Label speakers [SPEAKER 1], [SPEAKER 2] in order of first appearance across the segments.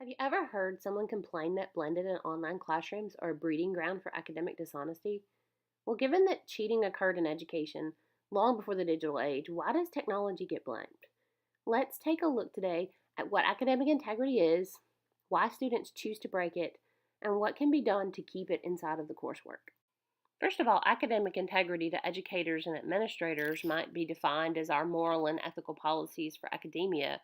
[SPEAKER 1] Have you ever heard someone complain that blended and online classrooms are a breeding ground for academic dishonesty? Well, given that cheating occurred in education long before the digital age, why does technology get blamed? Let's take a look today at what academic integrity is, why students choose to break it, and what can be done to keep it inside of the coursework. First of all, academic integrity to educators and administrators might be defined as our moral and ethical policies for academia,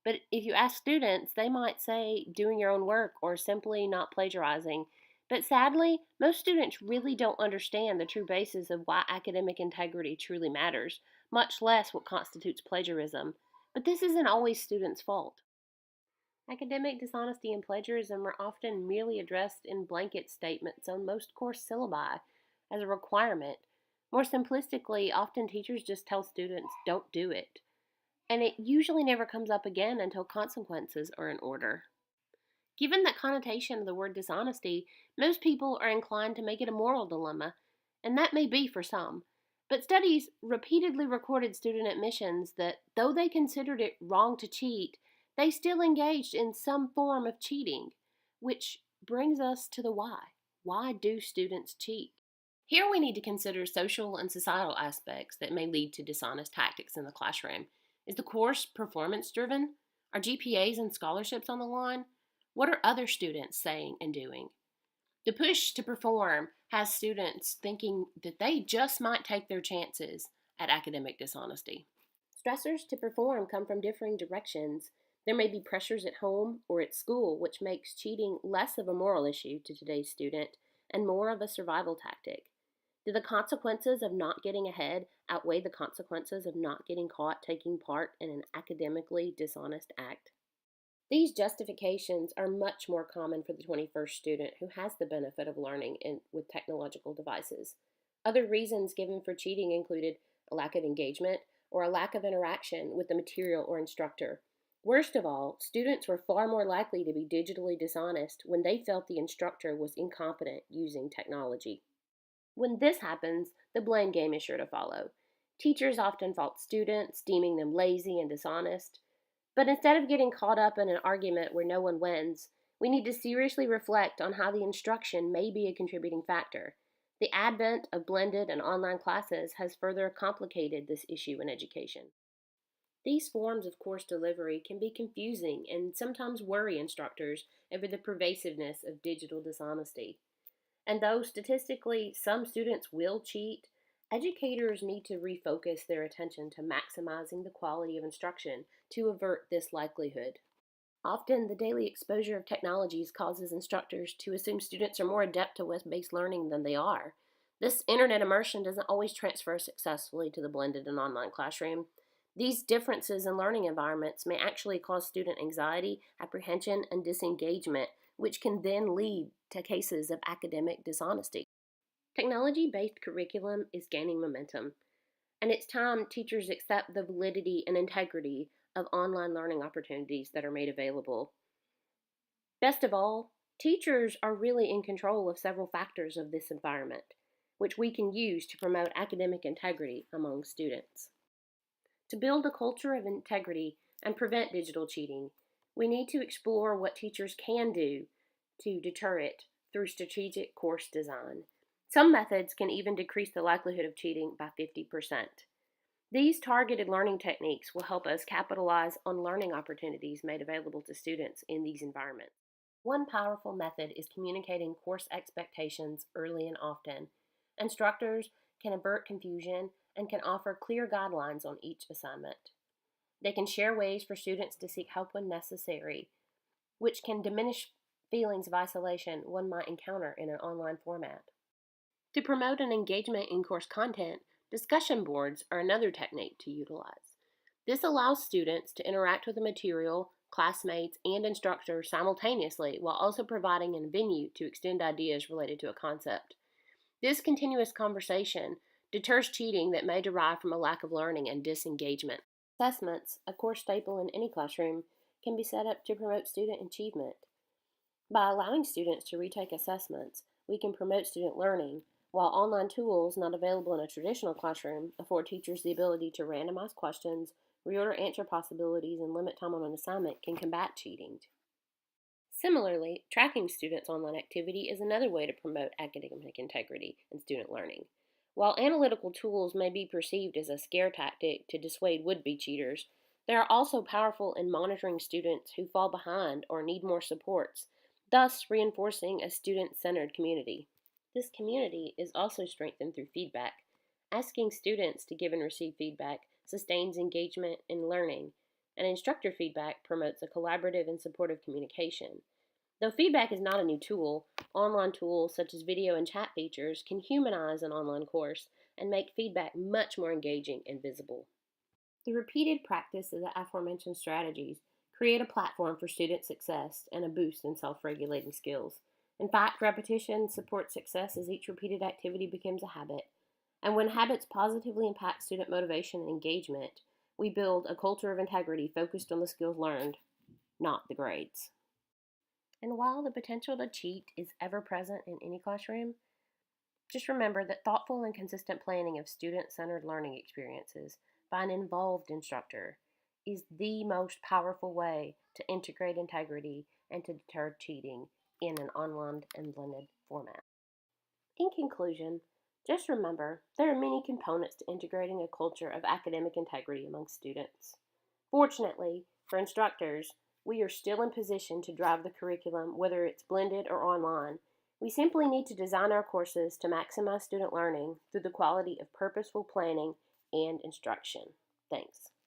[SPEAKER 1] but if you ask students, they might say doing your own work or simply not plagiarizing. But sadly, most students really don't understand the true basis of why academic integrity truly matters, much less what constitutes plagiarism. But this isn't always students' fault. Academic dishonesty and plagiarism are often merely addressed in blanket statements on most course syllabi as a requirement. More simplistically, often teachers just tell students, don't do it, and it usually never comes up again until consequences are in order. Given that connotation of the word dishonesty, most people are inclined to make it a moral dilemma, and that may be for some. But studies repeatedly recorded student admissions that though they considered it wrong to cheat, they still engaged in some form of cheating, which brings us to the why. Why do students cheat? Here we need to consider social and societal aspects that may lead to dishonest tactics in the classroom. Is the course performance driven? Are GPAs and scholarships on the line? What are other students saying and doing? The push to perform has students thinking that they just might take their chances at academic dishonesty. Stressors to perform come from differing directions. There may be pressures at home or at school, which makes cheating less of a moral issue to today's student and more of a survival tactic. Do the consequences of not getting ahead outweigh the consequences of not getting caught taking part in an academically dishonest act? These justifications are much more common for the 21st student who has the benefit of learning with technological devices. Other reasons given for cheating included a lack of engagement or a lack of interaction with the material or instructor. Worst of all, students were far more likely to be digitally dishonest when they felt the instructor was incompetent using technology. When this happens, the blame game is sure to follow. Teachers often fault students, deeming them lazy and dishonest. But instead of getting caught up in an argument where no one wins, we need to seriously reflect on how the instruction may be a contributing factor. The advent of blended and online classes has further complicated this issue in education. These forms of course delivery can be confusing and sometimes worry instructors over the pervasiveness of digital dishonesty. And though statistically some students will cheat, educators need to refocus their attention to maximizing the quality of instruction to avert this likelihood. Often, the daily exposure of technologies causes instructors to assume students are more adept at web-based learning than they are. This internet immersion doesn't always transfer successfully to the blended and online classroom. These differences in learning environments may actually cause student anxiety, apprehension, and disengagement, which can then lead to cases of academic dishonesty. Technology-based curriculum is gaining momentum, and it's time teachers accept the validity and integrity of online learning opportunities that are made available. Best of all, teachers are really in control of several factors of this environment, which we can use to promote academic integrity among students. To build a culture of integrity and prevent digital cheating, we need to explore what teachers can do to deter it through strategic course design. Some methods can even decrease the likelihood of cheating by 50%. These targeted learning techniques will help us capitalize on learning opportunities made available to students in these environments. One powerful method is communicating course expectations early and often. Instructors can avert confusion and can offer clear guidelines on each assignment. They can share ways for students to seek help when necessary, which can diminish feelings of isolation one might encounter in an online format. To promote an engagement in course content, discussion boards are another technique to utilize. This allows students to interact with the material, classmates, and instructors simultaneously while also providing a venue to extend ideas related to a concept. This continuous conversation deters cheating that may derive from a lack of learning and disengagement. Assessments, a core staple in any classroom, can be set up to promote student achievement. By allowing students to retake assessments, we can promote student learning, while online tools not available in a traditional classroom afford teachers the ability to randomize questions, reorder answer possibilities, and limit time on an assignment can combat cheating. Similarly, tracking students' online activity is another way to promote academic integrity and student learning. While analytical tools may be perceived as a scare tactic to dissuade would be cheaters, they are also powerful in monitoring students who fall behind or need more supports, thus reinforcing a student centered community. This community is also strengthened through feedback. Asking students to give and receive feedback sustains engagement in learning, and instructor feedback promotes a collaborative and supportive communication. Though feedback is not a new tool, online tools such as video and chat features can humanize an online course and make feedback much more engaging and visible. The repeated practice of the aforementioned strategies create a platform for student success and a boost in self-regulating skills. In fact, repetition supports success as each repeated activity becomes a habit. And when habits positively impact student motivation and engagement, we build a culture of integrity focused on the skills learned, not the grades. And while the potential to cheat is ever present in any classroom, just remember that thoughtful and consistent planning of student centered learning experiences by an involved instructor is the most powerful way to integrate integrity and to deter cheating in an online and blended format. In conclusion, just remember there are many components to integrating a culture of academic integrity among students. Fortunately, for instructors, we are still in position to drive the curriculum, whether it's blended or online. We simply need to design our courses to maximize student learning through the quality of purposeful planning and instruction. Thanks.